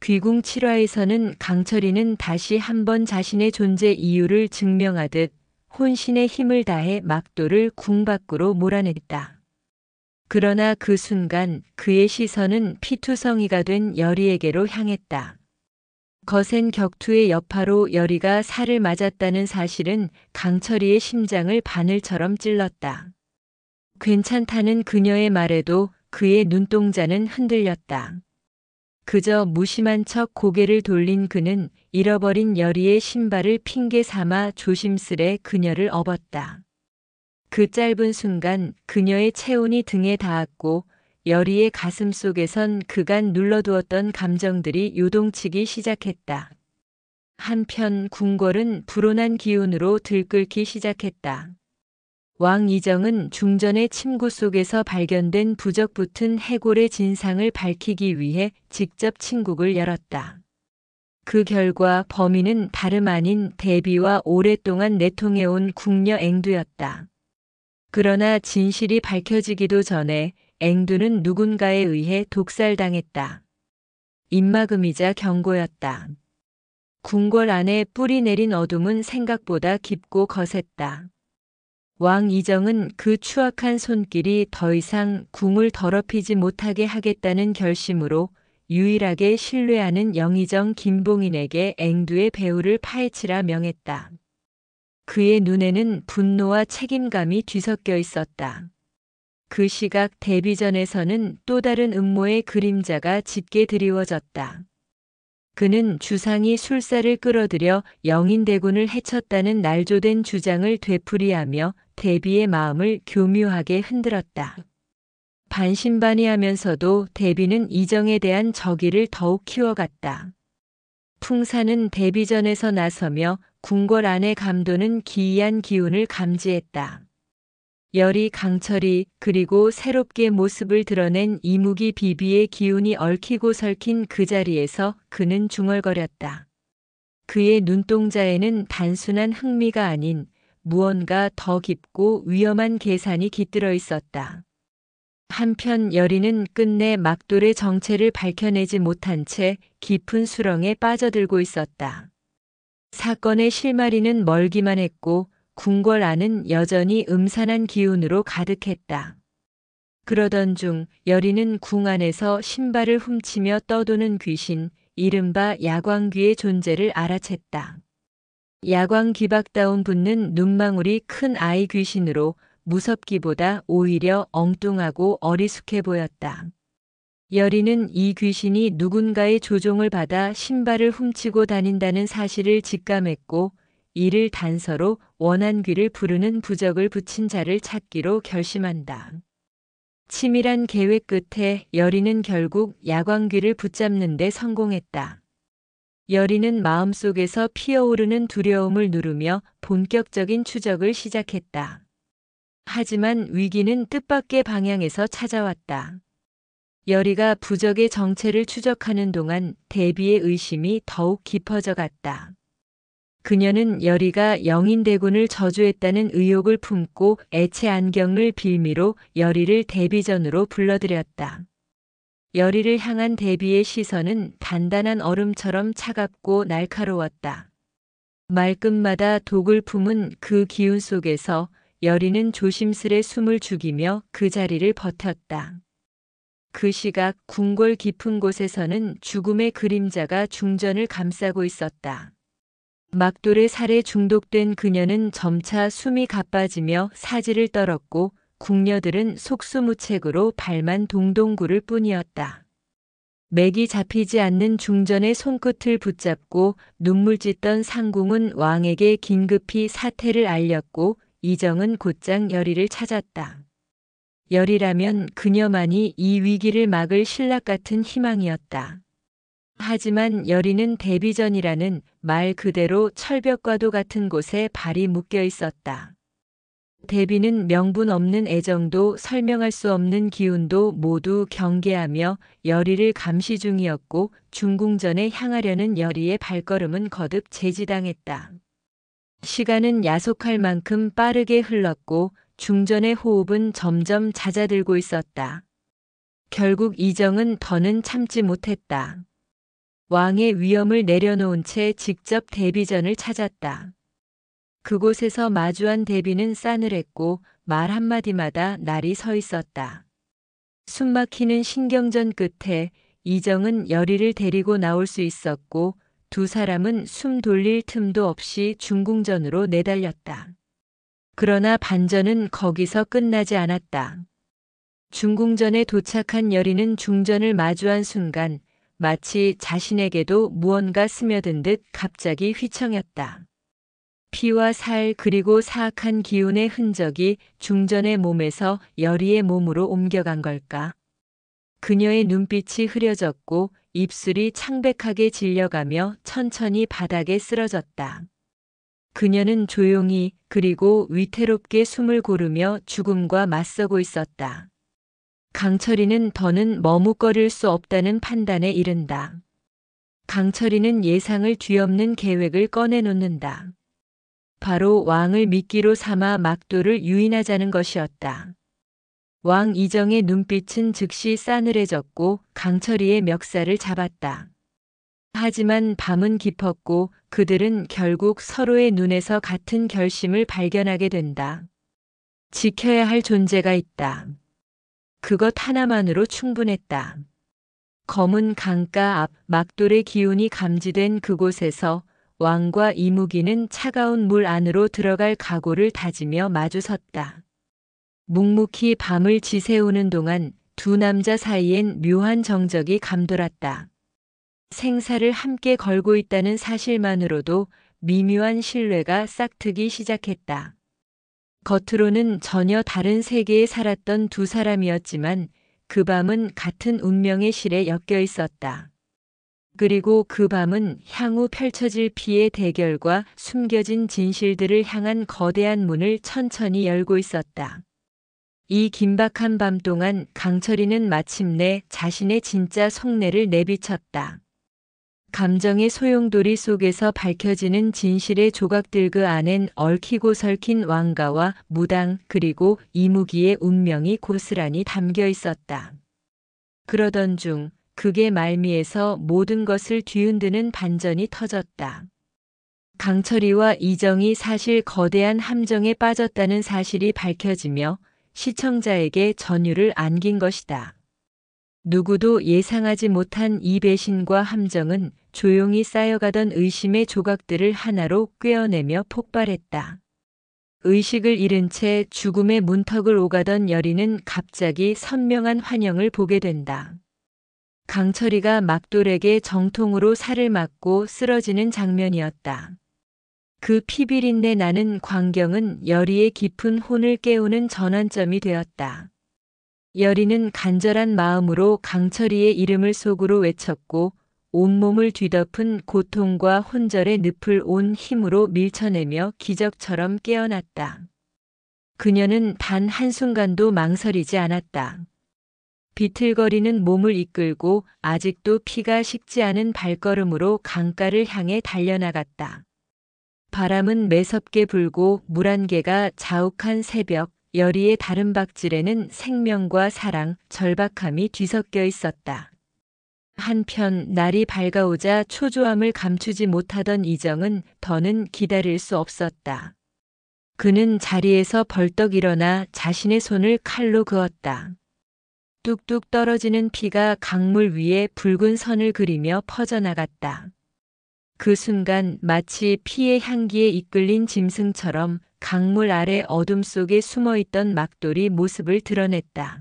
귀궁 7화에서는 강철이는 다시 한번 자신의 존재 이유를 증명하듯 혼신의 힘을 다해 막도를 궁 밖으로 몰아냈다. 그러나 그 순간 그의 시선은 피투성이가 된 여리에게로 향했다. 거센 격투의 여파로 여리가 살을 맞았다는 사실은 강철이의 심장을 바늘처럼 찔렀다. 괜찮다는 그녀의 말에도 그의 눈동자는 흔들렸다. 그저 무심한 척 고개를 돌린 그는 잃어버린 여리의 신발을 핑계 삼아 조심스레 그녀를 업었다. 그 짧은 순간 그녀의 체온이 등에 닿았고 여리의 가슴 속에선 그간 눌러두었던 감정들이 요동치기 시작했다. 한편 궁궐은 불온한 기운으로 들끓기 시작했다. 왕 이정은 중전의 침구 속에서 발견된 부적 붙은 해골의 진상을 밝히기 위해 직접 침국을 열었다. 그 결과 범인은 다름 아닌 대비와 오랫동안 내통해온 궁녀 앵두였다. 그러나 진실이 밝혀지기도 전에 앵두는 누군가에 의해 독살당했다. 입막음이자 경고였다. 궁궐 안에 뿌리 내린 어둠은 생각보다 깊고 거셌다. 왕 이정은 그 추악한 손길이 더 이상 궁을 더럽히지 못하게 하겠다는 결심으로 유일하게 신뢰하는 영의정 김봉인에게 앵두의 배후를 파헤치라 명했다. 그의 눈에는 분노와 책임감이 뒤섞여 있었다. 그 시각 대비전에서는 또 다른 음모의 그림자가 짙게 드리워졌다. 그는 주상이 술사를 끌어들여 영인대군을 해쳤다는 날조된 주장을 되풀이하며 대비의 마음을 교묘하게 흔들었다. 반신반의하면서도 대비는 이정에 대한 적의를 더욱 키워갔다. 풍사는 대비전에서 나서며 궁궐 안의 감도는 기이한 기운을 감지했다. 여리 강철이 그리고 새롭게 모습을 드러낸 이무기 비비의 기운이 얽히고 설킨 그 자리에서 그는 중얼거렸다. 그의 눈동자에는 단순한 흥미가 아닌 무언가 더 깊고 위험한 계산이 깃들어 있었다. 한편 여리는 끝내 막돌의 정체를 밝혀내지 못한 채 깊은 수렁에 빠져들고 있었다. 사건의 실마리는 멀기만 했고 궁궐 안은 여전히 음산한 기운으로 가득했다. 그러던 중 여리는 궁 안에서 신발을 훔치며 떠도는 귀신, 이른바 야광귀의 존재를 알아챘다. 야광귀박다운 붙는 눈망울이 큰 아이 귀신으로 무섭기보다 오히려 엉뚱하고 어리숙해 보였다. 여리는 이 귀신이 누군가의 조종을 받아 신발을 훔치고 다닌다는 사실을 직감했고 이를 단서로 원한귀를 부르는 부적을 붙인 자를 찾기로 결심한다. 치밀한 계획 끝에 여리는 결국 야광귀를 붙잡는 데 성공했다. 여리는 마음속에서 피어오르는 두려움을 누르며 본격적인 추적을 시작했다. 하지만 위기는 뜻밖의 방향에서 찾아왔다. 여리가 부적의 정체를 추적하는 동안 대비의 의심이 더욱 깊어져 갔다. 그녀는 여리가 영인대군을 저주했다는 의혹을 품고 애체 안경을 빌미로 여리를 대비전으로 불러들였다. 여리를 향한 대비의 시선은 단단한 얼음처럼 차갑고 날카로웠다. 말끝마다 독을 품은 그 기운 속에서 여리는 조심스레 숨을 죽이며 그 자리를 버텼다. 그 시각 궁궐 깊은 곳에서는 죽음의 그림자가 중전을 감싸고 있었다. 막돌의 살에 중독된 그녀는 점차 숨이 가빠지며 사지를 떨었고 궁녀들은 속수무책으로 발만 동동 구를 뿐이었다. 맥이 잡히지 않는 중전의 손끝을 붙잡고 눈물 찢던 상궁은 왕에게 긴급히 사태를 알렸고 이정은 곧장 여리를 찾았다. 여리라면 그녀만이 이 위기를 막을 신락 같은 희망이었다. 하지만 여리는 대비전이라는 말 그대로 철벽과도 같은 곳에 발이 묶여 있었다. 대비는 명분 없는 애정도 설명할 수 없는 기운도 모두 경계하며 여리를 감시 중이었고 중궁전에 향하려는 여리의 발걸음은 거듭 제지당했다. 시간은 야속할 만큼 빠르게 흘렀고 중전의 호흡은 점점 잦아들고 있었다. 결국 이정은 더는 참지 못했다. 왕의 위엄을 내려놓은 채 직접 대비전을 찾았다. 그곳에서 마주한 대비는 싸늘했고 말 한마디마다 날이 서 있었다. 숨막히는 신경전 끝에 이정은 여리를 데리고 나올 수 있었고 두 사람은 숨 돌릴 틈도 없이 중궁전으로 내달렸다. 그러나 반전은 거기서 끝나지 않았다. 중궁전에 도착한 여리는 중전을 마주한 순간 마치 자신에게도 무언가 스며든 듯 갑자기 휘청였다. 피와 살 그리고 사악한 기운의 흔적이 중전의 몸에서 여리의 몸으로 옮겨간 걸까? 그녀의 눈빛이 흐려졌고 입술이 창백하게 질려가며 천천히 바닥에 쓰러졌다. 그녀는 조용히 그리고 위태롭게 숨을 고르며 죽음과 맞서고 있었다. 강철이는 더는 머뭇거릴 수 없다는 판단에 이른다. 강철이는 예상을 뒤엎는 계획을 꺼내놓는다. 바로 왕을 미끼로 삼아 막도를 유인하자는 것이었다. 왕 이정의 눈빛은 즉시 싸늘해졌고 강철이의 멱살을 잡았다. 하지만 밤은 깊었고 그들은 결국 서로의 눈에서 같은 결심을 발견하게 된다. 지켜야 할 존재가 있다. 그것 하나만으로 충분했다. 검은 강가 앞 막돌의 기운이 감지된 그곳에서 왕과 이무기는 차가운 물 안으로 들어갈 각오를 다지며 마주섰다. 묵묵히 밤을 지새우는 동안 두 남자 사이엔 묘한 정적이 감돌았다. 생사를 함께 걸고 있다는 사실만으로도 미묘한 신뢰가 싹트기 시작했다. 겉으로는 전혀 다른 세계에 살았던 두 사람이었지만 그 밤은 같은 운명의 실에 엮여 있었다. 그리고 그 밤은 향후 펼쳐질 피의 대결과 숨겨진 진실들을 향한 거대한 문을 천천히 열고 있었다. 이 긴박한 밤 동안 강철이는 마침내 자신의 진짜 속내를 내비쳤다. 감정의 소용돌이 속에서 밝혀지는 진실의 조각들 그 안엔 얽히고 설킨 왕가와 무당 그리고 이무기의 운명이 고스란히 담겨 있었다. 그러던 중 극의 말미에서 모든 것을 뒤흔드는 반전이 터졌다. 강철이와 이정이 사실 거대한 함정에 빠졌다는 사실이 밝혀지며 시청자에게 전율을 안긴 것이다. 누구도 예상하지 못한 이 배신과 함정은 조용히 쌓여가던 의심의 조각들을 하나로 꿰어내며 폭발했다. 의식을 잃은 채 죽음의 문턱을 오가던 여리는 갑자기 선명한 환영을 보게 된다. 강철이가 막돌에게 정통으로 살을 맞고 쓰러지는 장면이었다. 그 피비린내 나는 광경은 여리의 깊은 혼을 깨우는 전환점이 되었다. 여리는 간절한 마음으로 강철이의 이름을 속으로 외쳤고 온몸을 뒤덮은 고통과 혼절의 늪을 온 힘으로 밀쳐내며 기적처럼 깨어났다. 그녀는 단 한순간도 망설이지 않았다. 비틀거리는 몸을 이끌고 아직도 피가 식지 않은 발걸음으로 강가를 향해 달려나갔다. 바람은 매섭게 불고 물안개가 자욱한 새벽, 여리의 다른 박질에는 생명과 사랑, 절박함이 뒤섞여 있었다. 한편 날이 밝아오자 초조함을 감추지 못하던 이정은 더는 기다릴 수 없었다. 그는 자리에서 벌떡 일어나 자신의 손을 칼로 그었다. 뚝뚝 떨어지는 피가 강물 위에 붉은 선을 그리며 퍼져나갔다. 그 순간 마치 피의 향기에 이끌린 짐승처럼 강물 아래 어둠 속에 숨어있던 막돌이 모습을 드러냈다.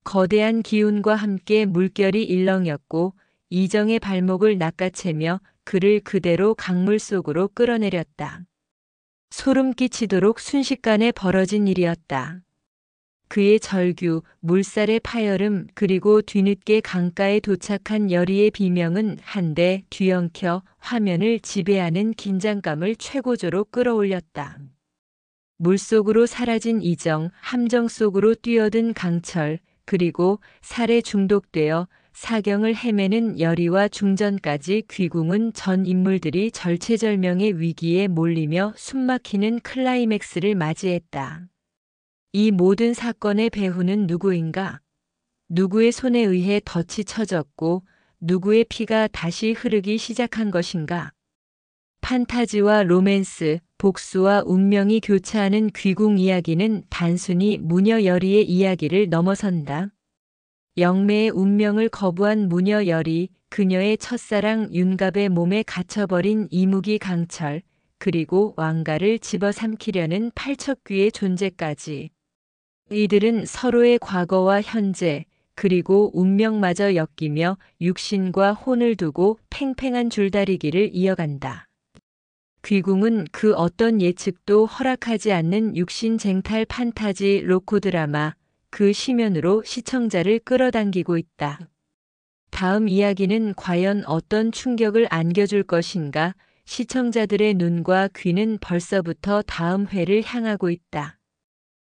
거대한 기운과 함께 물결이 일렁였고 이정의 발목을 낚아채며 그를 그대로 강물 속으로 끌어내렸다. 소름 끼치도록 순식간에 벌어진 일이었다. 그의 절규, 물살의 파열음 그리고 뒤늦게 강가에 도착한 여리의 비명은 한데 뒤엉켜 화면을 지배하는 긴장감을 최고조로 끌어올렸다. 물속으로 사라진 이정, 함정 속으로 뛰어든 강철, 그리고 살에 중독되어 사경을 헤매는 여리와 중전까지 귀궁은 전 인물들이 절체절명의 위기에 몰리며 숨막히는 클라이맥스를 맞이했다. 이 모든 사건의 배후는 누구인가? 누구의 손에 의해 덫이 쳐졌고 누구의 피가 다시 흐르기 시작한 것인가? 판타지와 로맨스, 복수와 운명이 교차하는 귀궁 이야기는 단순히 무녀 여리의 이야기를 넘어선다. 영매의 운명을 거부한 무녀 여리, 그녀의 첫사랑 윤갑의 몸에 갇혀버린 이무기 강철, 그리고 왕가를 집어삼키려는 팔척귀의 존재까지. 이들은 서로의 과거와 현재, 그리고 운명마저 엮이며 육신과 혼을 두고 팽팽한 줄다리기를 이어간다. 귀궁은 그 어떤 예측도 허락하지 않는 육신 쟁탈 판타지 로코 드라마, 그 심연으로 시청자를 끌어당기고 있다. 다음 이야기는 과연 어떤 충격을 안겨줄 것인가? 시청자들의 눈과 귀는 벌써부터 다음 회를 향하고 있다.